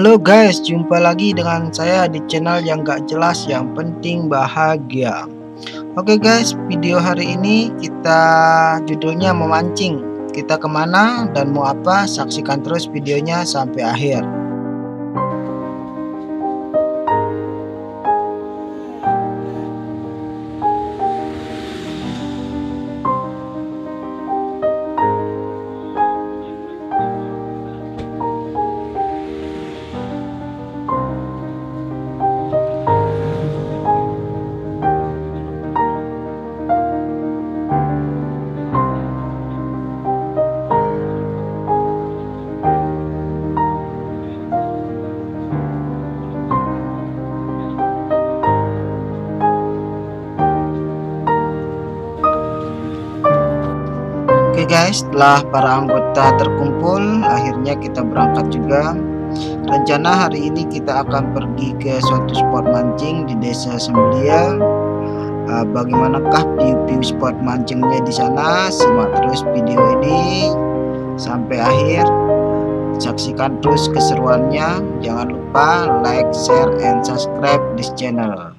Halo guys, jumpa lagi dengan saya di channel yang gak jelas yang penting bahagia. Oke guys, video hari ini kita judulnya memancing. Kita kemana dan mau apa? Saksikan terus videonya sampai akhir. Oke guys, setelah para anggota terkumpul, akhirnya kita berangkat juga. Rencana hari ini kita akan pergi ke suatu spot mancing di Desa Sembelia. Bagaimanakah view spot mancingnya di sana? Simak terus video ini sampai akhir. Saksikan terus keseruannya. Jangan lupa like, share, and subscribe this channel.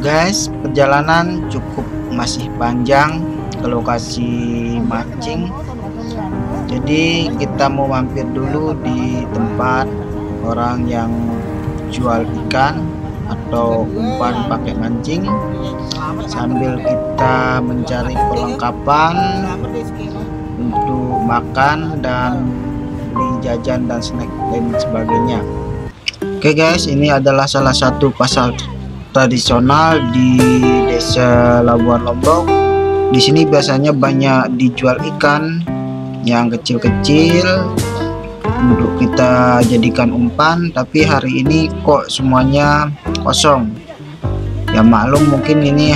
Guys, perjalanan cukup masih panjang ke lokasi mancing. Jadi kita mau mampir dulu di tempat orang yang jual ikan atau umpan pakai mancing, sambil kita mencari perlengkapan untuk makan dan beli jajan dan snack dan sebagainya. Oke guys, ini adalah salah satu pasar tradisional di Desa Labuan Lombok. Di sini biasanya banyak dijual ikan yang kecil-kecil untuk kita jadikan umpan, tapi hari ini kok semuanya kosong. Ya maklum, mungkin ini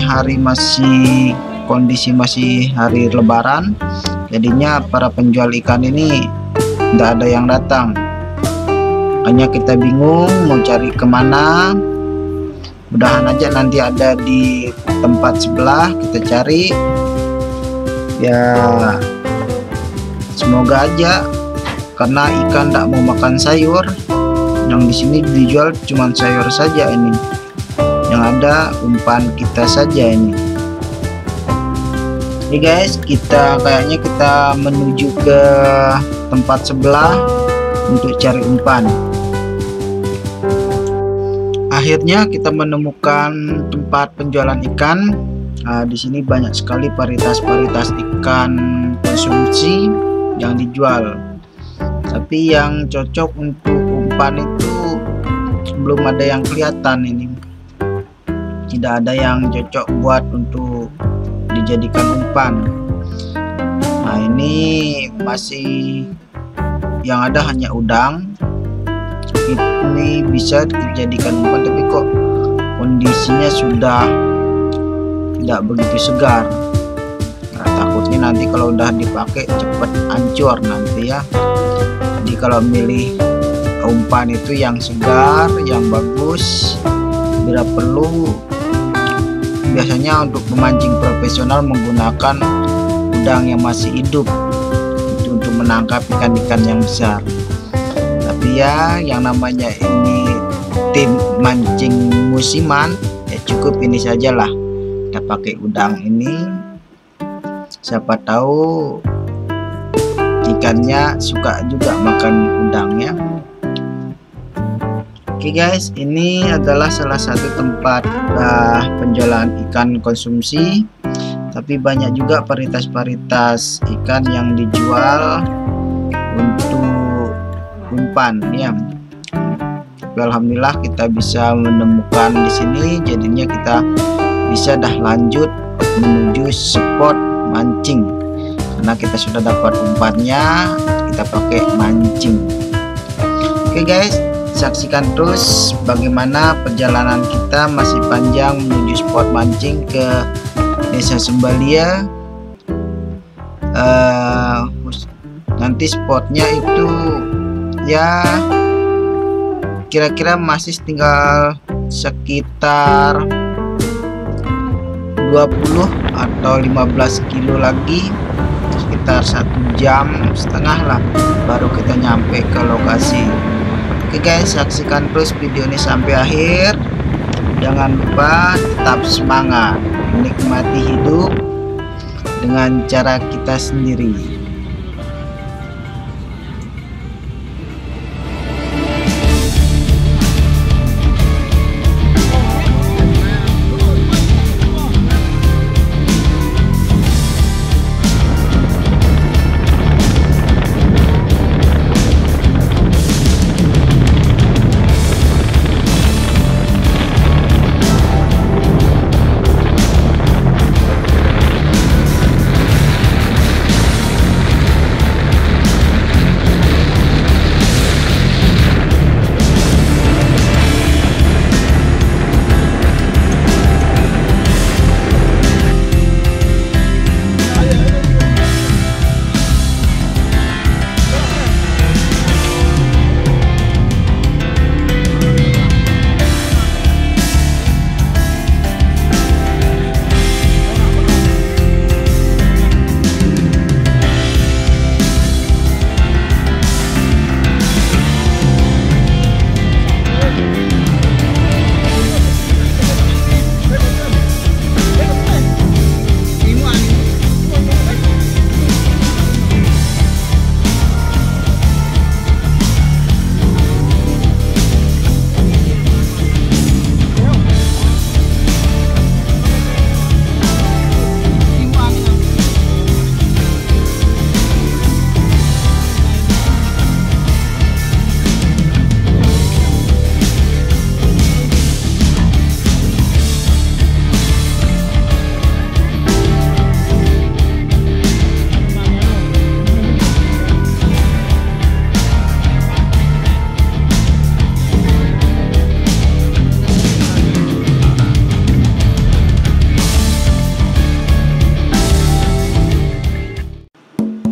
kondisi masih hari Lebaran, jadinya para penjual ikan ini tidak ada yang datang. Hanya kita bingung mau cari kemana. Mudahan aja nanti ada di tempat sebelah kita cari. Ya semoga aja, karena ikan tak mau makan sayur. Yang di sini dijual cuma sayur saja ini. Yang ada umpan kita saja ini. Oke guys, kayaknya kita menuju ke tempat sebelah untuk cari umpan. Akhirnya kita menemukan tempat penjualan ikan. Di sini banyak sekali varietas ikan konsumsi yang dijual. Tapi yang cocok untuk umpan itu belum ada yang kelihatan ini. Tidak ada yang cocok buat untuk dijadikan umpan. Nah ini masih yang ada hanya udang. Ini bisa dijadikan umpan, tapi kok kondisinya sudah tidak begitu segar. Nah, takutnya nanti kalau udah dipakai cepat hancur nanti ya. Jadi kalau milih umpan itu yang segar, yang bagus. Bila perlu, biasanya untuk memancing profesional menggunakan udang yang masih hidup itu untuk menangkap ikan-ikan yang besar. Tapi ya yang namanya ini tim mancing musiman, ya cukup ini sajalah. kita pakai udang ini. Siapa tahu ikannya suka juga makan udang ya. Oke guys, ini adalah salah satu tempat penjualan ikan konsumsi, tapi banyak juga varietas ikan yang dijual untuk umpan ya. Tapi alhamdulillah kita bisa menemukan di sini, jadinya kita bisa dah lanjut menuju spot mancing karena kita sudah dapat umpannya, kita pakai mancing. Oke guys, saksikan terus bagaimana perjalanan kita masih panjang menuju spot mancing ke Desa Sembalia. Nanti spotnya itu ya kira-kira masih tinggal sekitar 20 atau 15 kilo lagi, sekitar 1,5 jam lah baru kita nyampe ke lokasi. Oke guys, saksikan terus video ini sampai akhir. Jangan lupa tetap semangat menikmati hidup dengan cara kita sendiri.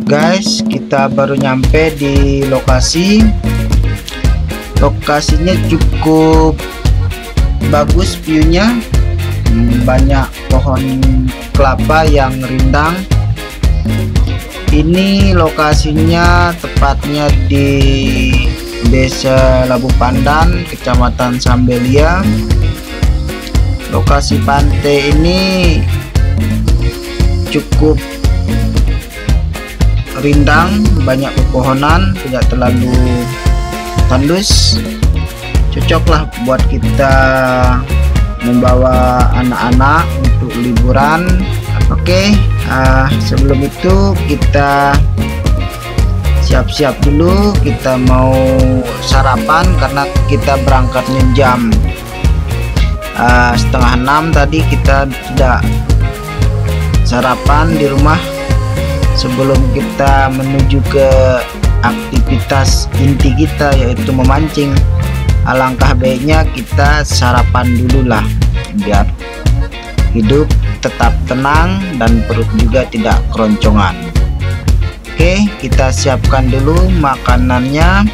Guys, kita baru nyampe di lokasi. Lokasinya cukup bagus view-nya, banyak pohon kelapa yang rindang. Ini lokasinya tepatnya di Desa Labu Pandan, Kecamatan Sambelia. Lokasi pantai ini cukup rindang, banyak pepohonan, tidak terlalu tandus, cocoklah buat kita membawa anak-anak untuk liburan. Oke, sebelum itu kita siap-siap dulu, kita mau sarapan karena kita berangkatnya jam 5:30 tadi. Kita tidak sarapan di rumah sebelum kita menuju ke aktivitas inti kita, yaitu memancing. Alangkah baiknya kita sarapan dulu lah biar hidup tetap tenang dan perut juga tidak keroncongan. Oke, kita siapkan dulu makanannya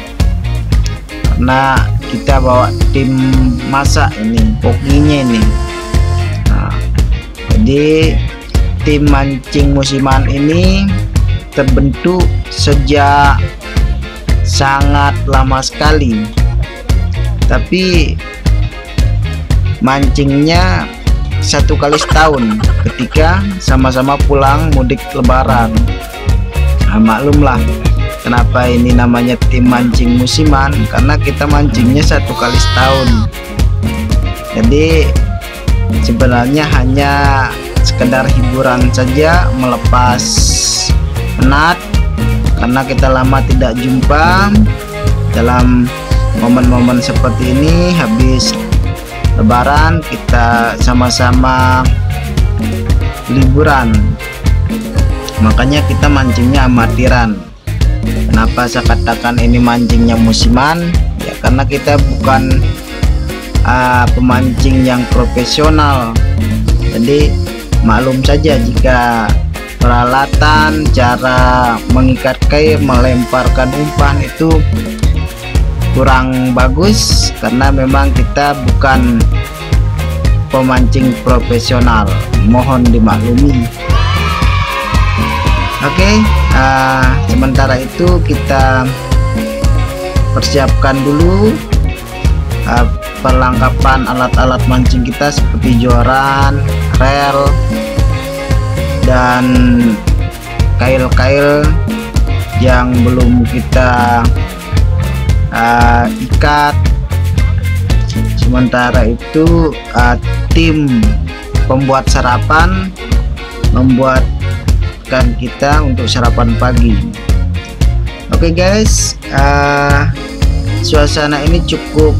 karena kita bawa tim masak ini, pokinya ini. Jadi tim mancing musiman ini terbentuk sejak sangat lama sekali, tapi mancingnya 1 kali setahun ketika sama-sama pulang mudik lebaran. Nah, maklumlah kenapa ini namanya tim mancing musiman, karena kita mancingnya 1 kali setahun. Jadi sebenarnya hanya sekedar hiburan saja, melepas penat karena kita lama tidak jumpa. Dalam momen-momen seperti ini habis lebaran kita sama-sama liburan, makanya kita mancingnya amatiran. Kenapa saya katakan ini mancingnya musiman? Ya karena kita bukan pemancing yang profesional. Jadi maklum saja jika peralatan, cara mengikat kail, melemparkan umpan itu kurang bagus, karena memang kita bukan pemancing profesional, mohon dimaklumi. Oke, sementara itu kita persiapkan dulu perlengkapan alat-alat mancing kita seperti joran, rel, dan kail-kail yang belum kita ikat. Sementara itu tim pembuat sarapan membuatkan kita untuk sarapan pagi. Oke guys, suasana ini cukup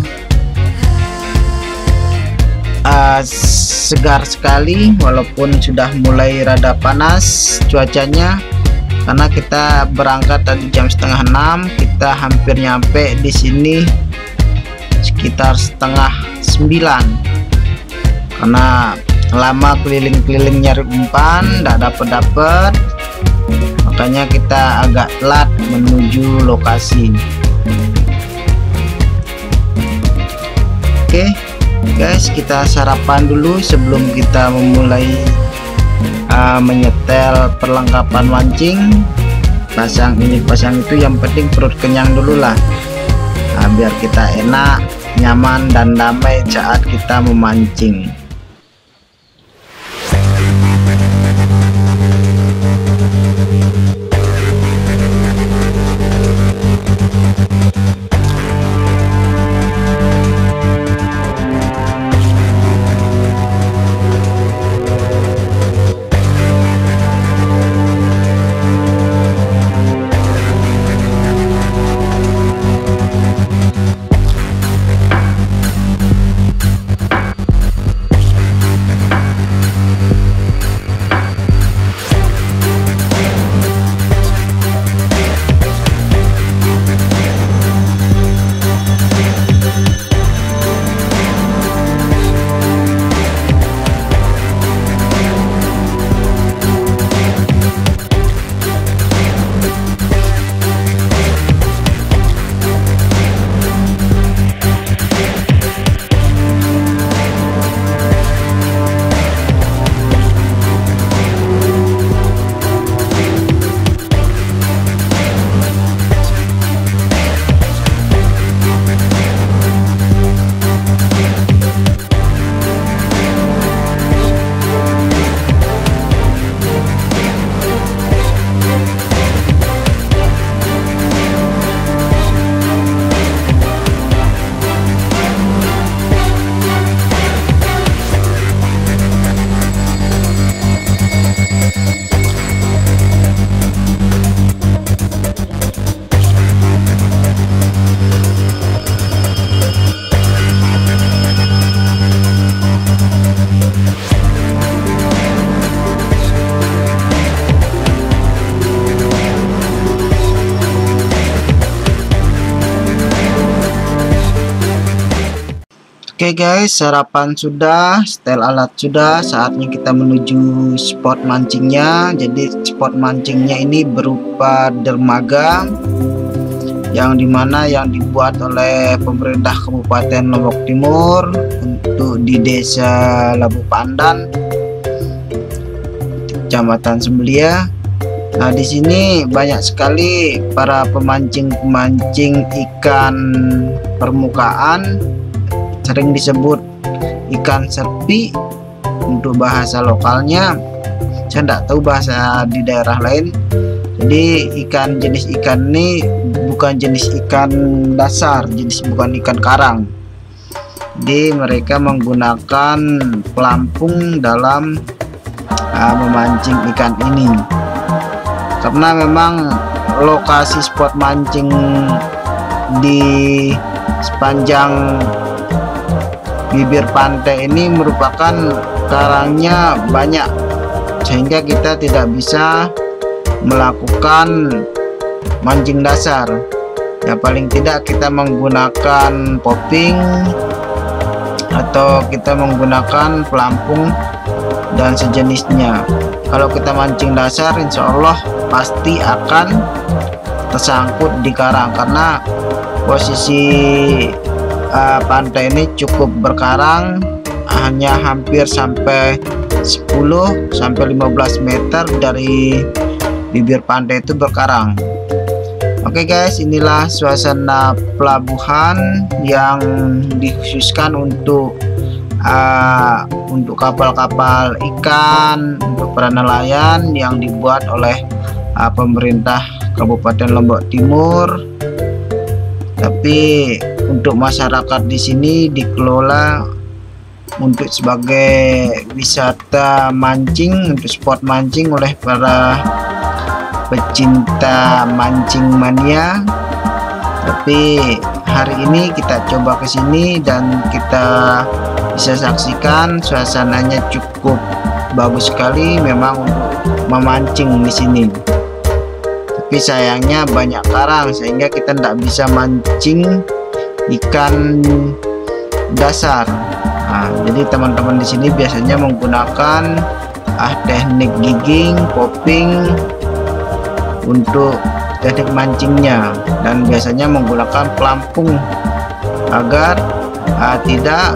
segar sekali walaupun sudah mulai rada panas cuacanya, karena kita berangkat tadi jam 5:30, kita hampir nyampe di sini sekitar 8:30 karena lama keliling-keliling nyari umpan, tidak dapat, makanya kita agak telat menuju lokasi. Oke guys, kita sarapan dulu sebelum kita memulai menyetel perlengkapan mancing. Pasang ini pasang itu, yang penting perut kenyang dulu lah, biar kita enak, nyaman dan damai saat kita memancing. Oke guys, sarapan sudah, setel alat sudah, saatnya kita menuju spot mancingnya. Jadi spot mancingnya ini berupa dermaga yang dimana yang dibuat oleh pemerintah Kabupaten Lombok Timur untuk di Desa Labu Pandan, Kecamatan Sembelia. Nah, di sini banyak sekali para pemancing-pemancing ikan permukaan, sering disebut ikan serpi untuk bahasa lokalnya saya tidak tahu bahasa di daerah lain. Jadi jenis ikan ini bukan jenis ikan dasar, bukan ikan karang. Jadi mereka menggunakan pelampung dalam memancing ikan ini, karena memang lokasi spot mancing di sepanjang bibir pantai ini merupakan karangnya banyak, sehingga kita tidak bisa melakukan mancing dasar. Ya paling tidak kita menggunakan popping atau kita menggunakan pelampung dan sejenisnya. Kalau kita mancing dasar, insya Allah pasti akan tersangkut di karang, karena posisi pantai ini cukup berkarang, hanya hampir sampai 10 sampai 15 meter dari bibir pantai itu berkarang. Oke guys, inilah suasana pelabuhan yang dikhususkan untuk kapal-kapal ikan, untuk para nelayan, yang dibuat oleh pemerintah Kabupaten Lombok Timur. Tapi untuk masyarakat di sini dikelola untuk sebagai wisata mancing, untuk spot mancing oleh para pecinta mancing mania. Tapi hari ini kita coba ke sini dan kita bisa saksikan suasananya cukup bagus sekali memang untuk memancing di sini. Tapi sayangnya banyak karang sehingga kita tidak bisa mancing ikan dasar. Nah, jadi teman-teman di sini biasanya menggunakan teknik gigging, popping untuk teknik mancingnya, dan biasanya menggunakan pelampung agar tidak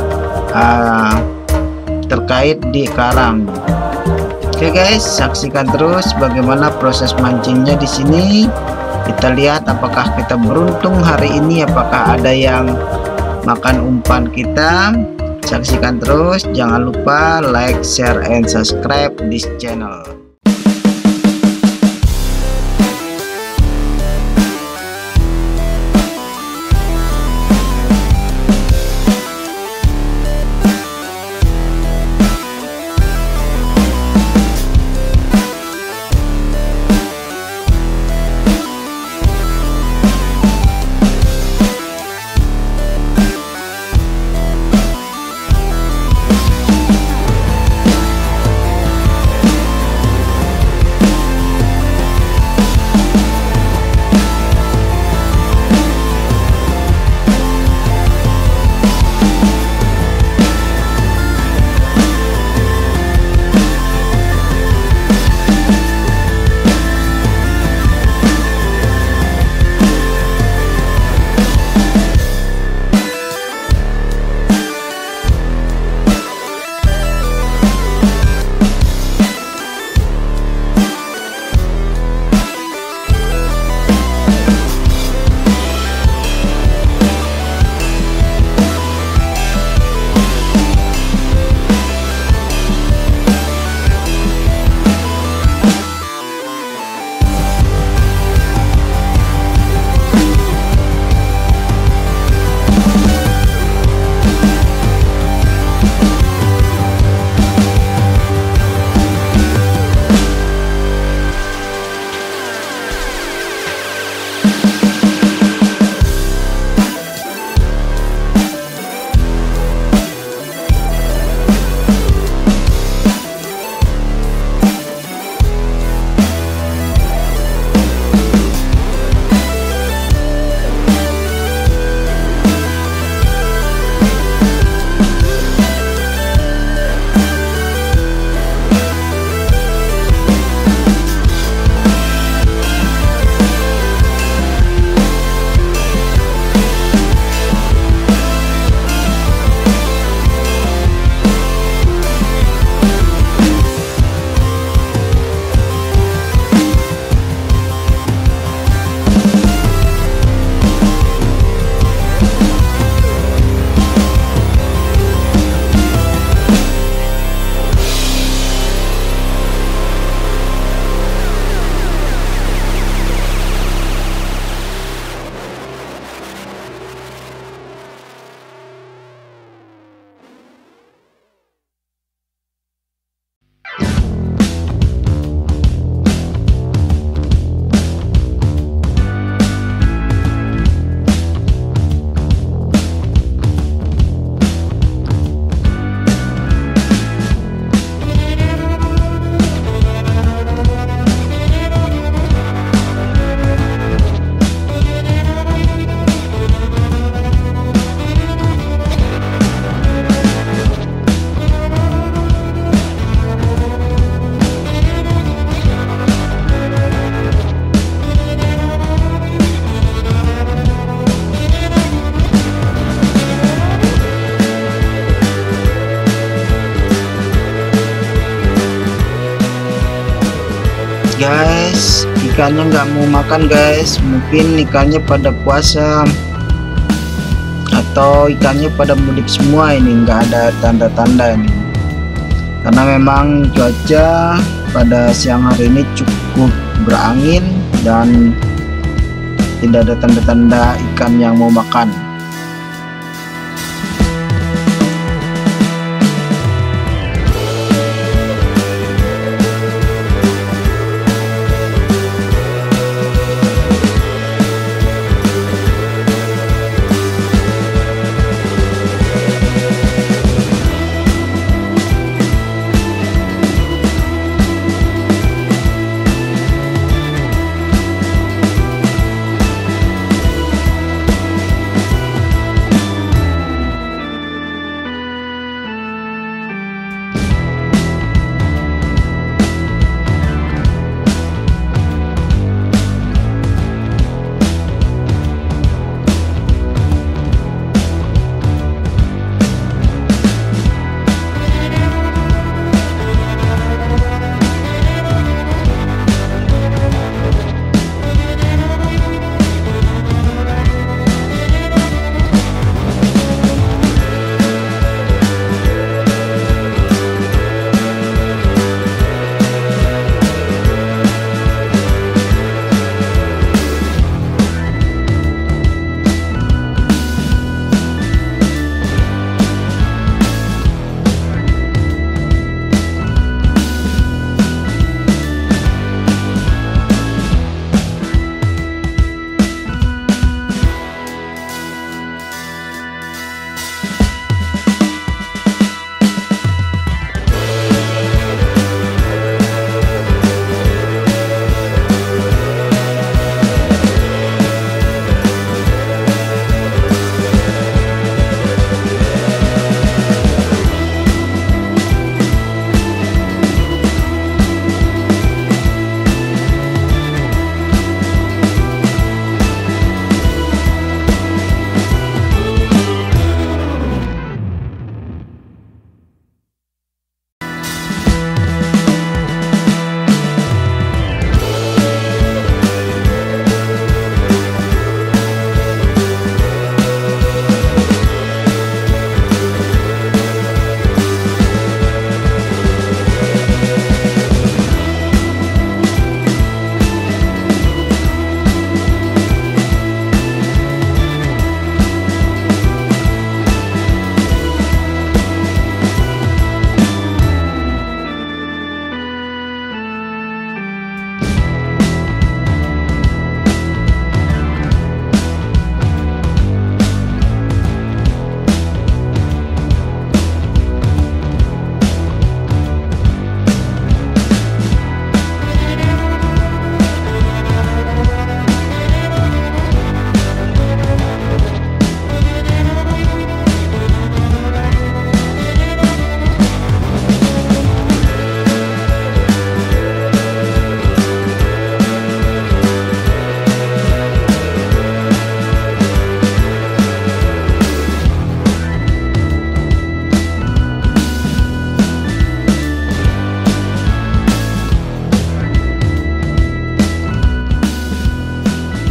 terkait di karang. Oke guys, saksikan terus bagaimana proses mancingnya di sini. Kita lihat apakah kita beruntung hari ini, apakah ada yang makan umpan kita. Saksikan terus, jangan lupa like, share, and subscribe this channel. ikannya nggak mau makan guys, mungkin ikannya pada puasa atau ikannya pada mudik semua. Ini nggak ada tanda-tanda ini, karena memang cuaca pada siang hari ini cukup berangin dan tidak ada tanda-tanda ikan yang mau makan.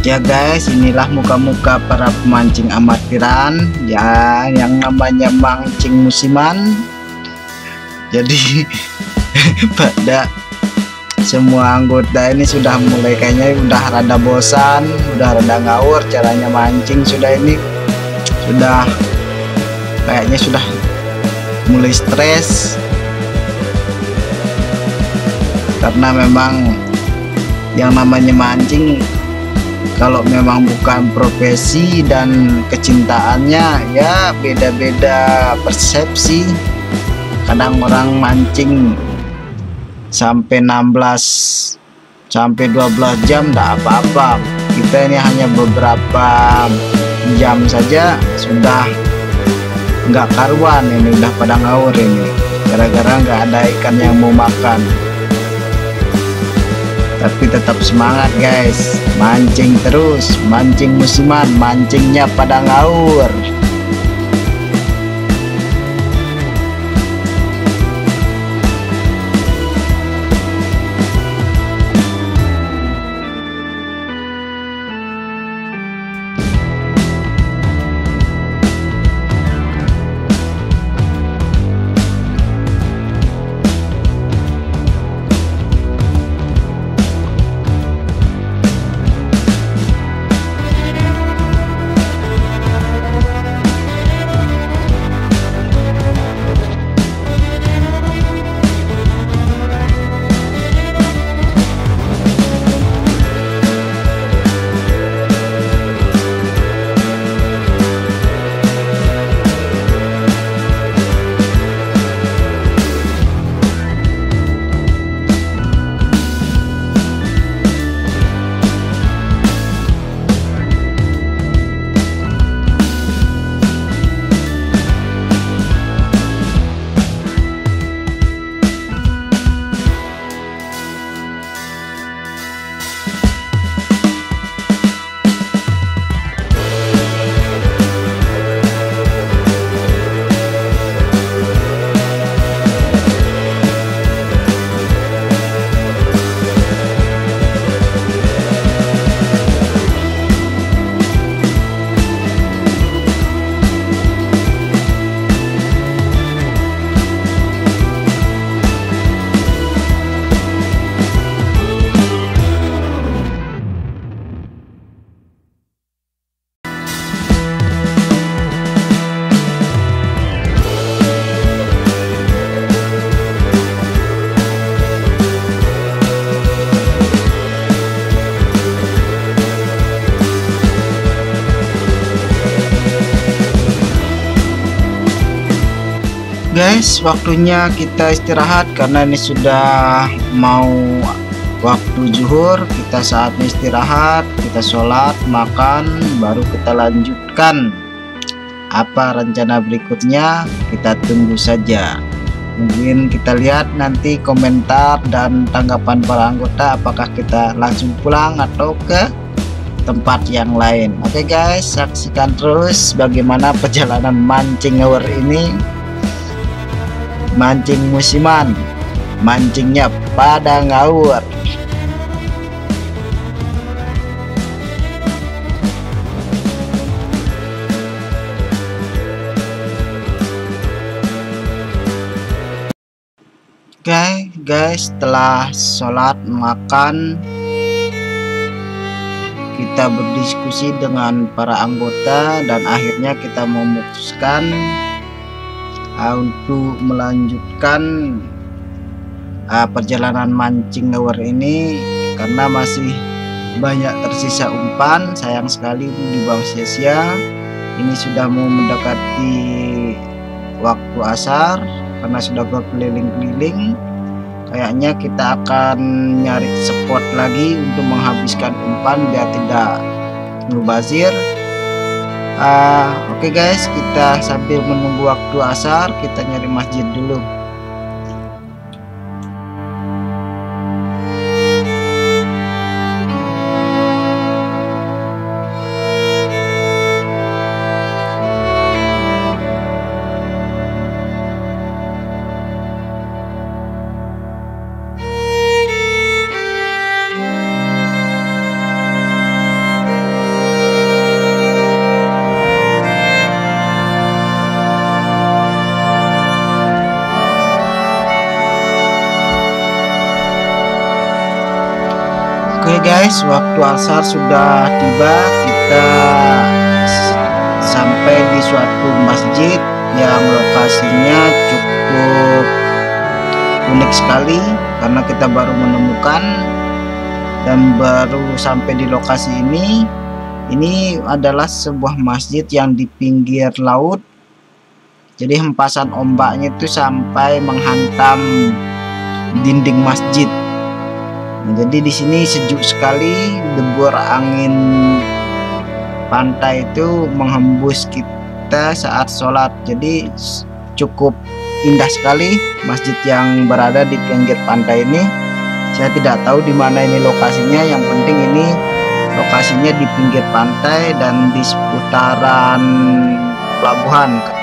Ya guys, inilah muka-muka para pemancing amatiran ya, yang namanya mancing musiman. Jadi pada semua anggota ini sudah mulai kayaknya udah rada bosan, udah rada ngawur caranya mancing, sudah kayaknya sudah mulai stres, karena memang yang namanya mancing kalau memang bukan profesi dan kecintaannya ya beda-beda persepsi. Kadang orang mancing sampai 16 sampai 12 jam enggak apa-apa, kita ini hanya beberapa jam saja sudah nggak karuan, ini udah pada ngawur ini gara-gara nggak ada ikan yang mau makan. Tapi tetap semangat guys, mancing terus, mancing musiman, mancingnya pada ngawur. Guys, waktunya kita istirahat karena ini sudah mau waktu zuhur. Kita saatnya istirahat, kita sholat, makan, baru kita lanjutkan. Apa rencana berikutnya, kita tunggu saja. Mungkin kita lihat nanti komentar dan tanggapan para anggota, apakah kita langsung pulang atau ke tempat yang lain. Oke guys, saksikan terus bagaimana perjalanan mancing hour ini. Mancing musiman, mancingnya pada ngawur. Oke guys, setelah sholat makan, kita berdiskusi dengan para anggota dan akhirnya kita memutuskan untuk melanjutkan perjalanan mancing hour ini karena masih banyak tersisa umpan. Sayang sekali dibuang sia-sia. Ini sudah mau mendekati waktu asar karena sudah berkeliling-keliling. Kayaknya kita akan nyari spot lagi untuk menghabiskan umpan biar tidak mubazir. Oke guys, kita sambil menunggu waktu asar, kita nyari masjid dulu. Oke guys, waktu asar sudah tiba. Kita sampai di suatu masjid yang lokasinya cukup unik sekali karena kita baru menemukan dan baru sampai di lokasi ini. Ini adalah sebuah masjid yang di pinggir laut. Jadi hempasan ombaknya itu sampai menghantam dinding masjid. Jadi di sini sejuk sekali, debur angin pantai itu menghembus kita saat sholat. Jadi cukup indah sekali masjid yang berada di pinggir pantai ini. Saya tidak tahu di mana ini lokasinya. Yang penting ini lokasinya di pinggir pantai dan di seputaran pelabuhan.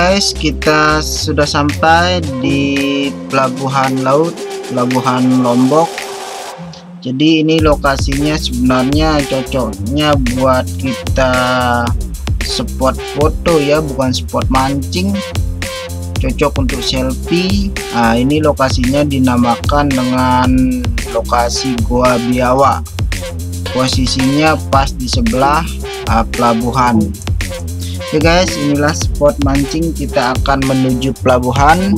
guys, kita sudah sampai di pelabuhan laut, pelabuhan Lombok. Jadi ini lokasinya sebenarnya cocoknya buat kita spot foto ya, bukan spot mancing, cocok untuk selfie. Nah, ini lokasinya dinamakan dengan lokasi Goa Biawak. Posisinya pas di sebelah pelabuhan. Oke guys, inilah spot mancing. Kita akan menuju pelabuhan.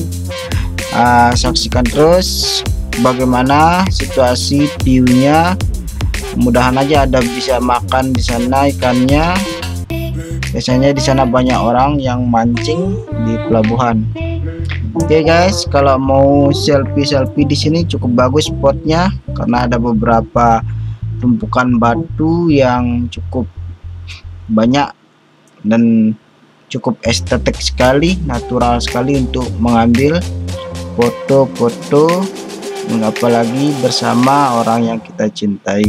Saksikan terus bagaimana situasi view-nya. Mudahan aja ada bisa makan di sana ikannya. Biasanya di sana banyak orang yang mancing di pelabuhan. Oke guys, kalau mau selfie di sini cukup bagus spotnya karena ada beberapa tumpukan batu yang cukup banyak dan cukup estetik sekali, natural sekali untuk mengambil foto-foto, apalagi bersama orang yang kita cintai.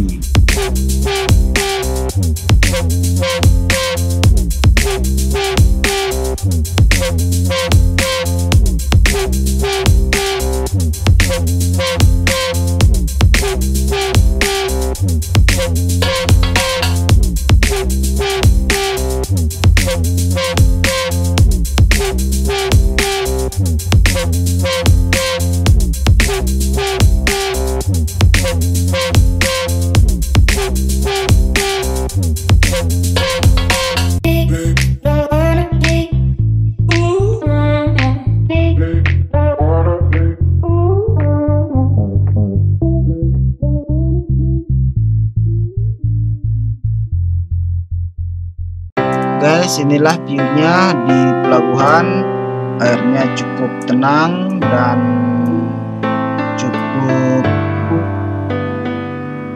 Guys, inilah view-nya di pelabuhan. Airnya cukup tenang dan cukup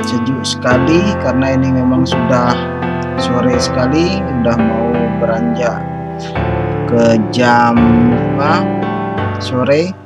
sejuk sekali karena ini memang sudah sore sekali, udah mau beranjak ke jam 5 sore.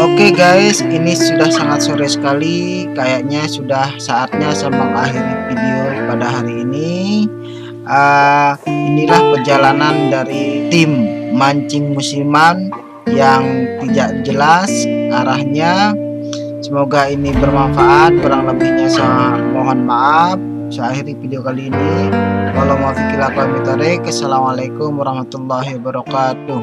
Oke guys, ini sudah sangat sore sekali. Kayaknya sudah saatnya saya mengakhiri video pada hari ini. Inilah perjalanan dari tim mancing musiman yang tidak jelas arahnya. Semoga ini bermanfaat, kurang lebihnya saya mohon maaf. Saya akhiri video kali ini. Walau muwaffiq ila aqwamit thoriq. Assalamualaikum warahmatullahi wabarakatuh.